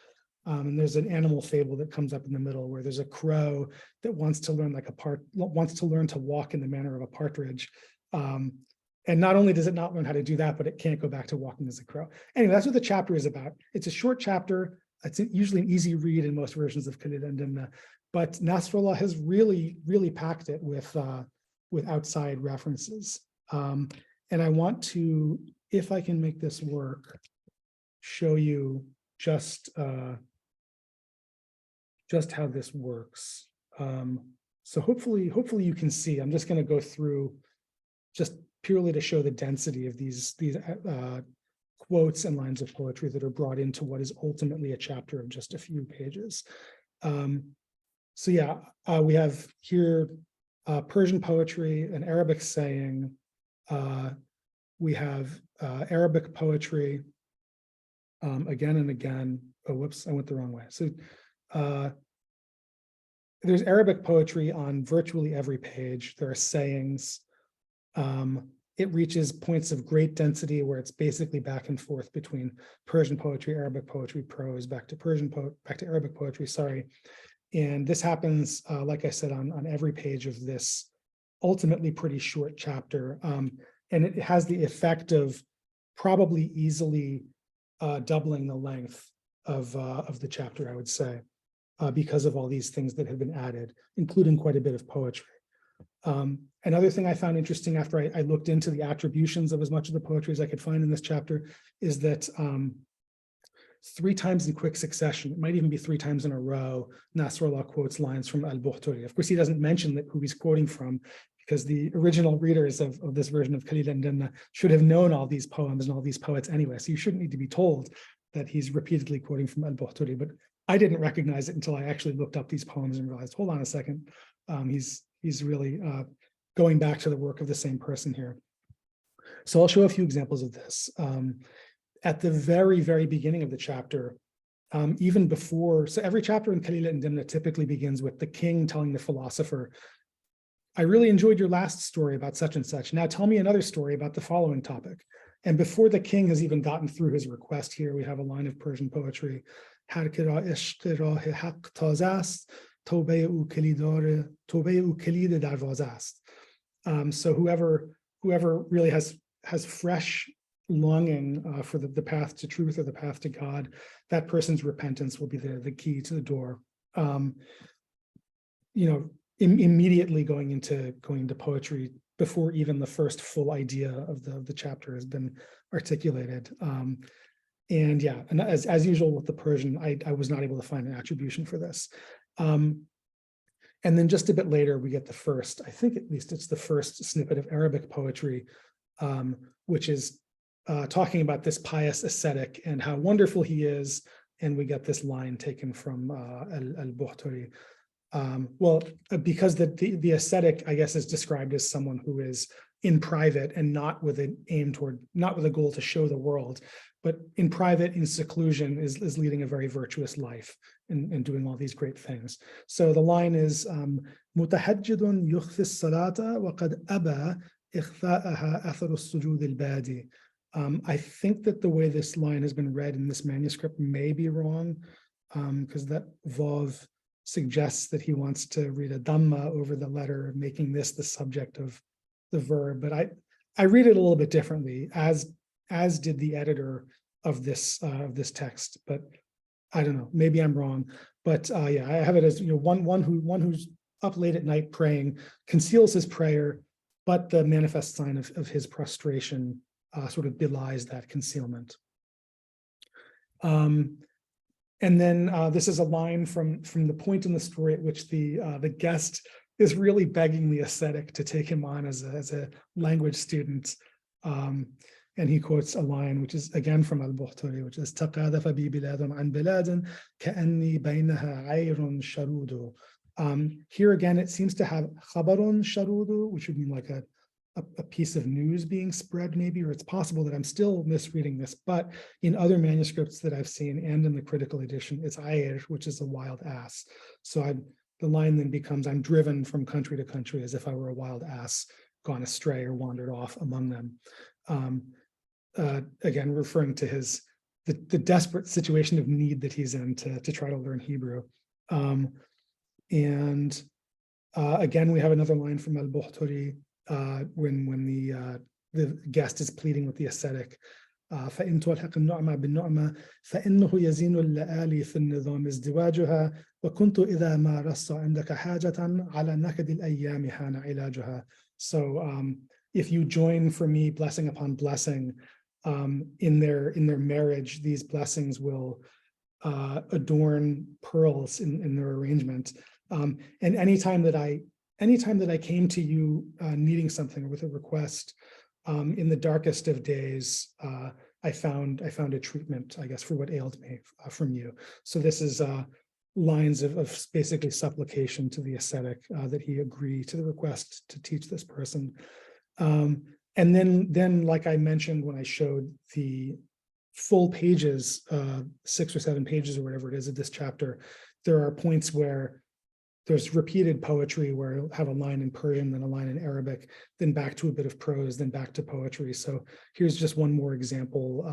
And there's an animal fable that comes up in the middle where there's a crow that wants to learn to walk in the manner of a partridge. And not only does it not learn how to do that, but it can't go back to walking as a crow. Anyway, that's what the chapter is about. It's a short chapter. It's usually an easy read in most versions of Kalīla and Dimna, but Naṣr Allāh has really, really packed it with outside references. And I want to, if I can make this work, show you just how this works. So hopefully you can see. I'm just going to go through just purely to show the density of these quotes and lines of poetry that are brought into what is ultimately a chapter of just a few pages. So yeah, we have here Persian poetry, an Arabic saying. We have Arabic poetry again and again. Oh, whoops, I went the wrong way. So there's Arabic poetry on virtually every page. There are sayings. It reaches points of great density where it's basically back and forth between Persian poetry, Arabic poetry, prose, back to Arabic poetry, sorry. And this happens, like I said, on every page of this ultimately pretty short chapter. And it has the effect of probably easily doubling the length of the chapter, I would say, because of all these things that have been added, including quite a bit of poetry. Another thing I found interesting after I looked into the attributions of as much of the poetry as I could find in this chapter is that 3 times in quick succession, it might even be 3 times in a row, Naṣr Allāh quotes lines from al-Buhturi. Of course, he doesn't mention who he's quoting from, because the original readers of this version of Kalīla and Dimna should have known all these poems and all these poets anyway. So you shouldn't need to be told that he's repeatedly quoting from al-Buhturi. But I didn't recognize it until I actually looked up these poems and realized, hold on a second, he's really going back to the work of the same person here. So I'll show a few examples of this. At the very, very beginning of the chapter, even before, so every chapter in Kalīla and Dimna typically begins with the king telling the philosopher, I really enjoyed your last story about such and such. Now tell me another story about the following topic. And before the king has even gotten through his request here, we have a line of Persian poetry. So whoever really has fresh longing for the path to truth or the path to God, that person's repentance will be the key to the door. Immediately going into poetry before even the first full idea of the chapter has been articulated. And yeah, and as usual with the Persian, I was not able to find an attribution for this. And then just a bit later, we get the first, I think at least it's the first snippet of Arabic poetry, which is talking about this pious ascetic and how wonderful he is. And we get this line taken from al-Buhturi. Well, because the ascetic, I guess, is described as someone who is in private and not with a goal to show the world, but in private, in seclusion, is leading a very virtuous life and doing all these great things. So the line is متهجد يخفي الصلاة وقد أبى إخفاءها أثر السجود البادي. I think that the way this line has been read in this manuscript may be wrong, because that vav suggests that he wants to read a dhamma over the letter, making this the subject of the verb. But I read it a little bit differently, as did the editor of this text. But I don't know, maybe I'm wrong. But yeah, I have it as one who's up late at night praying conceals his prayer, but the manifest sign of his prostration sort of belies that concealment. And then this is a line from the point in the story at which the guest is really begging the ascetic to take him on as a language student. And he quotes a line, which is again from al-Buhturi, which is تَقَاذَفَ بِي بِلَادٌ عَنْ بِلَادٍ كَأَنِّي بَيْنَهَا عَيْرٌ شَرُودُ. Here again, it seems to have خَبَرٌ شَرُودُ, which would mean like a piece of news being spread maybe, or it's possible that I'm still misreading this, but in other manuscripts that I've seen and in the critical edition, it's ayr, which is a wild ass. So the line then becomes, I'm driven from country to country as if I were a wild ass gone astray or wandered off among them. Again, referring to the desperate situation of need that he's in to try to learn Hebrew. Again, we have another line from al-Buhturi when the guest is pleading with the ascetic. فإن تلحق النعمة بالنعمة فإنه يزين اللآلي في النظام ازدواجها وكنت إذا ما رص عندك حاجة على نكد الأيام حان علاجها. So if you join for me blessing upon blessing in their marriage, these blessings will adorn pearls in their arrangement. And anytime that I came to you needing something or with a request, in the darkest of days, I found a treatment, I guess, for what ailed me from you. So this is lines of basically supplication to the ascetic that he agree to the request to teach this person. And then, like I mentioned when I showed the full pages, 6 or 7 pages or whatever it is of this chapter, there are points where there's repeated poetry where I'll have a line in Persian, then a line in Arabic, then back to a bit of prose, then back to poetry. So here's just one more example,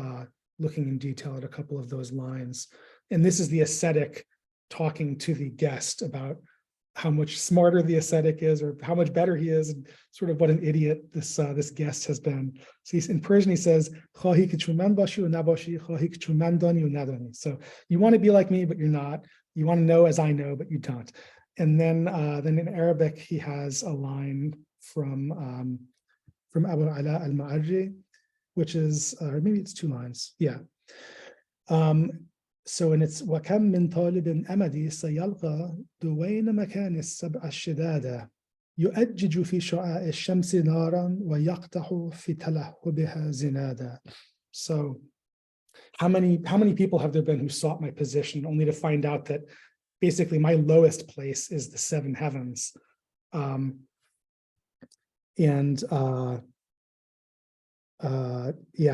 looking in detail at a couple of those lines. And this is the ascetic talking to the guest about how much smarter the ascetic is, or how much better he is, and sort of what an idiot this guest has been. So in Persian, he says, so you want to be like me, but you're not. You want to know as I know, but you don't. And then in Arabic, he has a line from Abu Ala al-Ma'arri, which is, or maybe it's 2 lines. Yeah. So, and it's وَكَمْ مِنْ طَالِبٍ أَمَدِي سَيَلْقَى دُوَيْنَ مَكَانِ السَّبْعَ الشِّدَادَ يُؤَجِّجُ فِي شُعَاءِ الشَّمْسِ نَارًا وَيَقْتَحُ فِي تَلَهُّبِهَا زِنَادًا. So how many people have there been who sought my position only to find out that basically my lowest place is the 7 heavens? Yeah,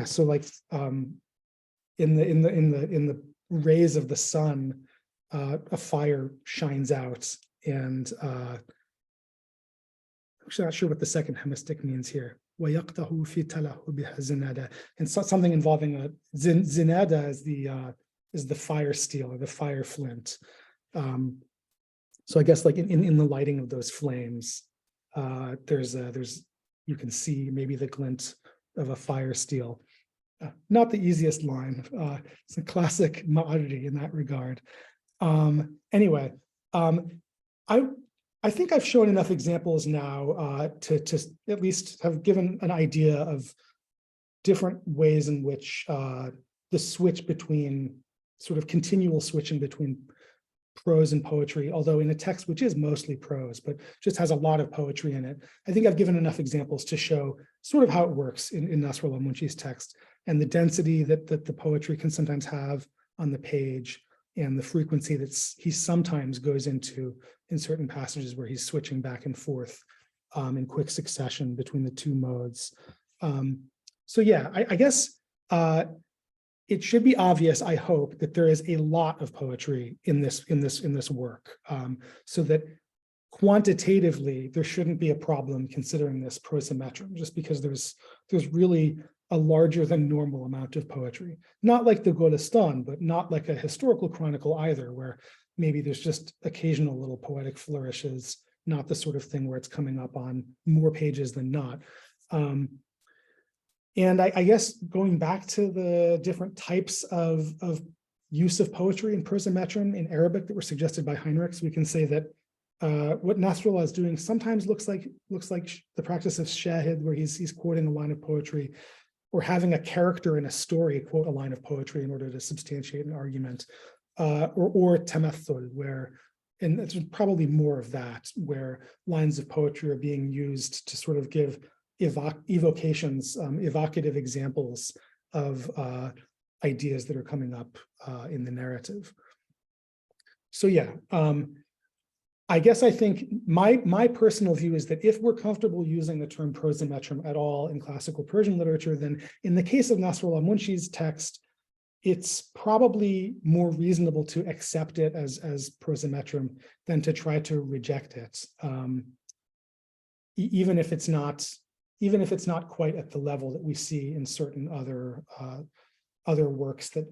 so like in the rays of the sun, a fire shines out, and I'm actually not sure what the second hemistic means here. وَيَقْتَحُ فِي تَلَهُّبِهَا زِنَادًا. And so something involving a zinada is the fire steel or the fire flint. So I guess like in the lighting of those flames, there's you can see maybe the glint of a fire steel. Not the easiest line. It's a classic Ma'arri in that regard. Anyway, I think I've shown enough examples now to at least have given an idea of different ways in which the switch between sort of continual switching between prose and poetry, although in a text which is mostly prose, but just has a lot of poetry in it. I think I've given enough examples to show sort of how it works in Naṣr Allāh Munshī's text, and the density that the poetry can sometimes have on the page, and the frequency that he sometimes goes into in certain passages where he's switching back and forth in quick succession between the 2 modes. So yeah, I guess it should be obvious, I hope, that there is a lot of poetry in this work, so that quantitatively there shouldn't be a problem considering this Prosimetrum, just because there's really a larger than normal amount of poetry. Not like the Golistan, but not like a historical chronicle either, where maybe there's just occasional little poetic flourishes, not the sort of thing where it's coming up on more pages than not. And I guess going back to the different types of use of poetry in Prosimetrum in Arabic that were suggested by Heinrichs, we can say that what Naṣr Allāh is doing sometimes looks like the practice of shahid, where he's quoting a line of poetry, or having a character in a story quote a line of poetry in order to substantiate an argument, or tamathul, where, and it's probably more of that, where lines of poetry are being used to sort of give evocations, evocative examples of ideas that are coming up in the narrative. So yeah, I guess I think my personal view is that if we're comfortable using the term prosimetrum at all in classical Persian literature, then in the case of Naṣr Allāh Munshī's text, it's probably more reasonable to accept it as prosimetrum than to try to reject it, even if it's not quite at the level that we see in certain other works that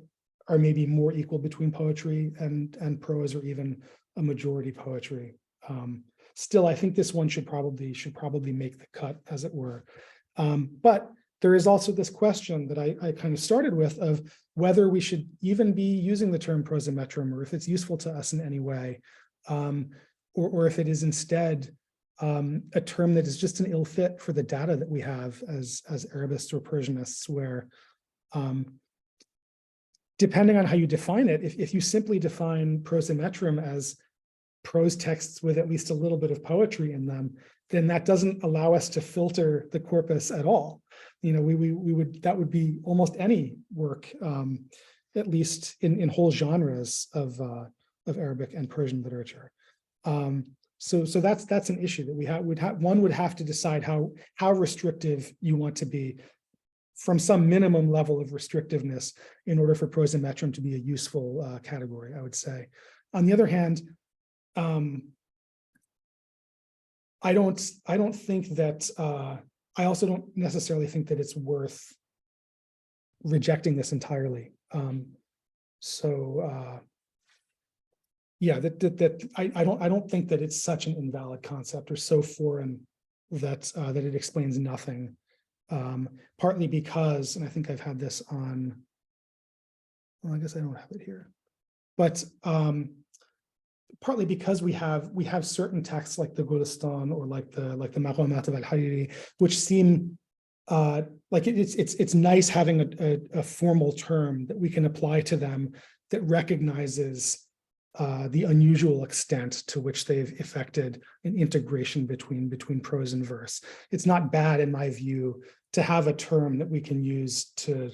are maybe more equal between poetry and prose, or even a majority poetry. Still, I think this one should probably make the cut, as it were. But there is also this question that I kind of started with, of whether we should even be using the term prosimetrum, or if it's useful to us in any way, or if it is instead a term that is just an ill fit for the data that we have as Arabists or Persianists, where depending on how you define it, if you simply define prosimetrum as prose texts with at least a little bit of poetry in them, then that doesn't allow us to filter the corpus at all. You know, that would be almost any work, at least in whole genres of Arabic and Persian literature. So that's an issue that one would have to decide how restrictive you want to be, from some minimum level of restrictiveness, in order for prosimetrum to be a useful category, I would say. On the other hand, I don't think that I also don't necessarily think that it's worth rejecting this entirely. Yeah, I don't think that it's such an invalid concept or so foreign that it explains nothing. Partly because, and I think I've had this on, well, I guess I don't have it here, but partly because we have certain texts like the Gulistan or like the Maqamat of al-Hariri, which seem like it's nice having a formal term that we can apply to them that recognizes the unusual extent to which they've effected an integration between prose and verse. It's not bad, in my view, to have a term that we can use to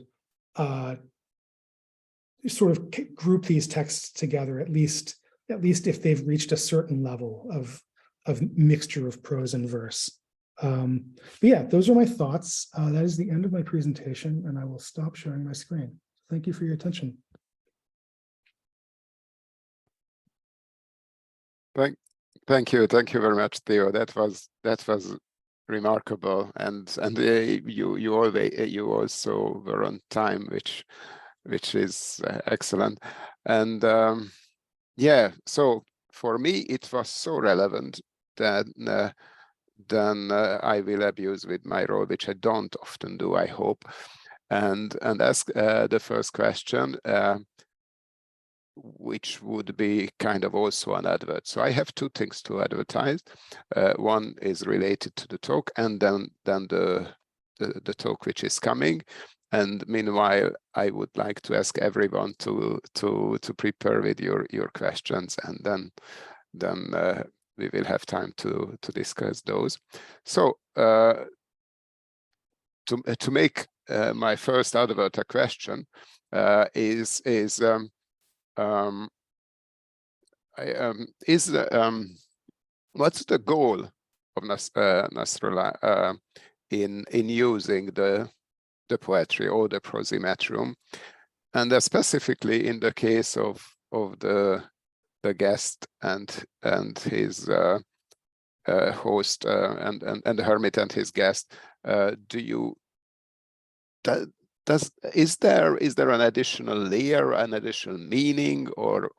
sort of group these texts together, at least if they've reached a certain level of mixture of prose and verse. But yeah, those are my thoughts. That is the end of my presentation, and I will stop sharing my screen. Thank you for your attention. Thank you very much, Theo. That was remarkable, and you also were on time, which is excellent. And yeah, so for me it was so relevant that then I will abuse with my role, which I don't often do, I hope, and ask the first question, which would be kind of also an advert. So I have two things to advertise. One is related to the talk, and then the talk which is coming. And meanwhile, I would like to ask everyone to prepare with your questions, and then we will have time to discuss those. So to make my first advert a question is what's the goal of Naṣr Allāh in using the poetry or the prosimetrum, and specifically in the case of the guest and his host and the hermit and his guest? Is there an additional layer, an additional meaning, or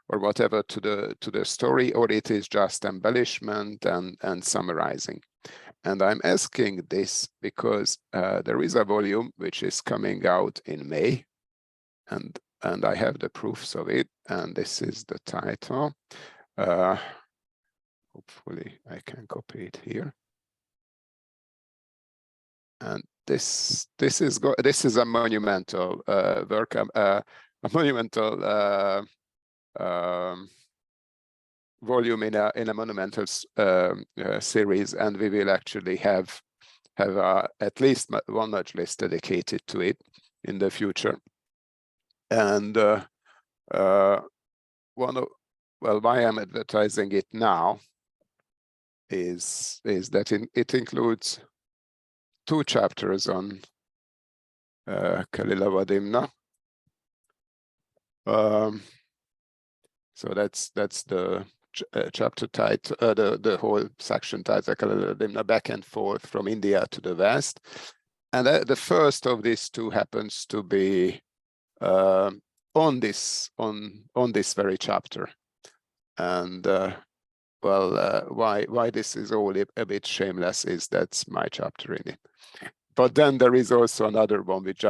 whatever to the story, or it is just embellishment and summarizing? And I'm asking this because there is a volume which is coming out in May, and I have the proofs of it, and this is the title. Hopefully I can copy it here. And this is a monumental work, a monumental volume in a monumental series, and we will actually have have at least one majlis dedicated to it in the future. And why I'm advertising it now is that it includes 2 chapters on Kalīla and Dimna. So that's the chapter title, the whole section title, Kalīla and Dimna, back and forth from India to the West. And the first of these 2 happens to be on this very chapter. And why this is all a bit shameless is that's my chapter in it. But then there is also another one which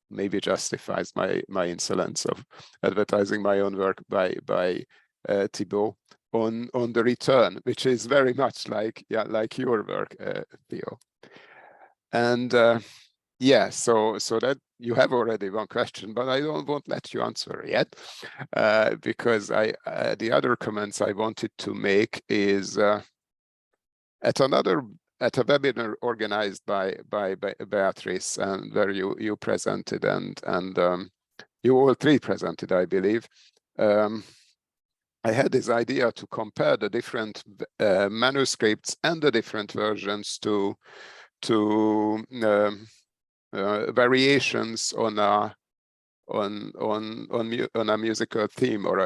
maybe justifies my insolence of advertising my own work by Thibaut on the return, which is very much like your work, Theo. And yeah, so that you have already one question, but I won't let you answer yet, because the other comments I wanted to make is at a webinar organized by Beatrice, and where you presented and you all 3 presented, I believe. I had this idea to compare the different manuscripts and the different versions to variations on a musical theme or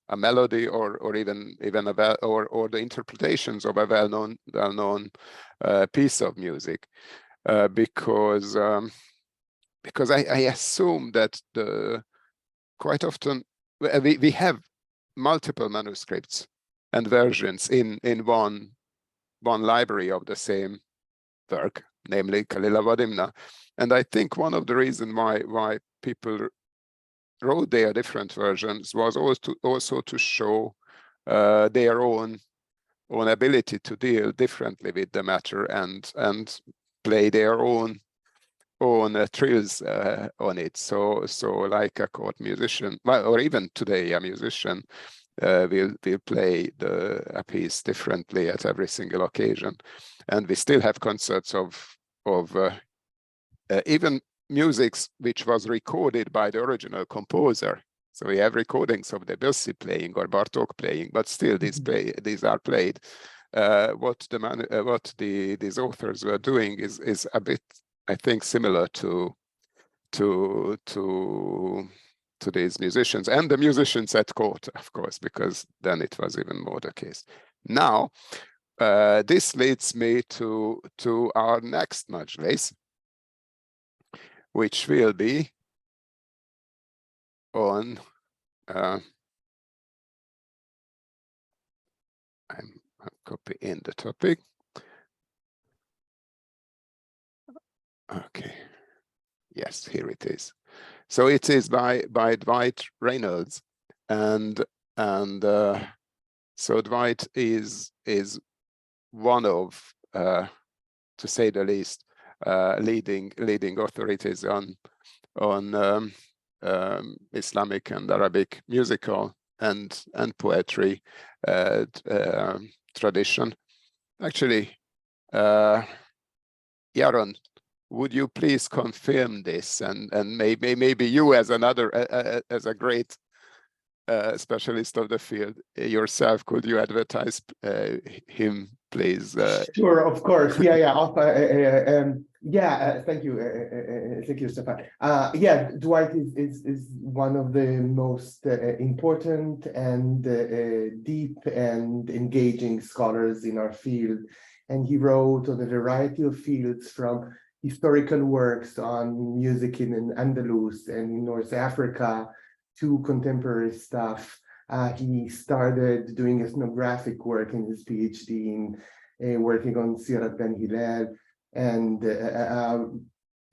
a melody or even the interpretations of a well-known piece of music, because I assume that quite often we have multiple manuscripts and versions in one library of the same work, namely Kalīla and Dimna. And I think one of the reasons why people wrote their different versions was also to show their own ability to deal differently with the matter and play their own trills on it. So like a court musician, or even today a musician will play a piece differently at every single occasion. And we still have concerts of even music which was recorded by the original composer. So we have recordings of Debussy playing or Bartók playing, but still these are played. What these authors were doing is a bit, I think, similar to these musicians and the musicians at court, of course, because then it was even more the case. Now, this leads me to our next Majlis, which will be on I'm copying the topic. Okay, yes, here it is. So it is by Dwight Reynolds, and so Dwight is one of, to say the least, leading authorities on Islamic and Arabic musical and poetry tradition. Actually, Yaron, would you please confirm this, and maybe you as a great specialist of the field yourself, could you advertise him, please? Sure, of course. Thank you, Stefan. Yeah, Dwight is one of the most important and deep and engaging scholars in our field, and he wrote on a variety of fields, from historical works on music in Andalus and in North Africa to contemporary stuff. He started doing ethnographic work in his PhD in working on Sirat Ben Hillel, and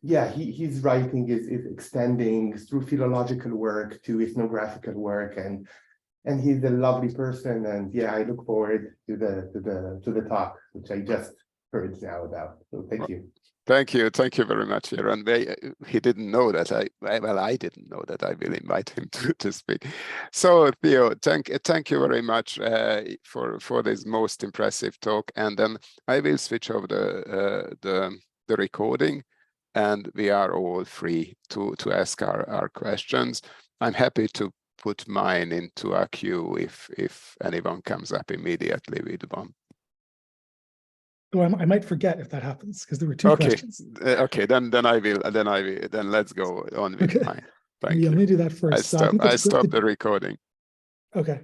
his writing is extending through philological work to ethnographical work, and he's a lovely person, and I look forward to the talk, which I just heard now about. So thank you. Thank you very much, Yaron. He didn't know that I didn't know that I will invite him to speak. So Theo, thank you very much for this most impressive talk. And then I will switch over the recording, and we are all free to ask our questions. I'm happy to put mine into a queue if anyone comes up immediately with one. Oh, I might forget if that happens because there were two questions. Okay, then let's go on with mine. Thank Yeah, you. let me do that first. I stop the recording. Okay.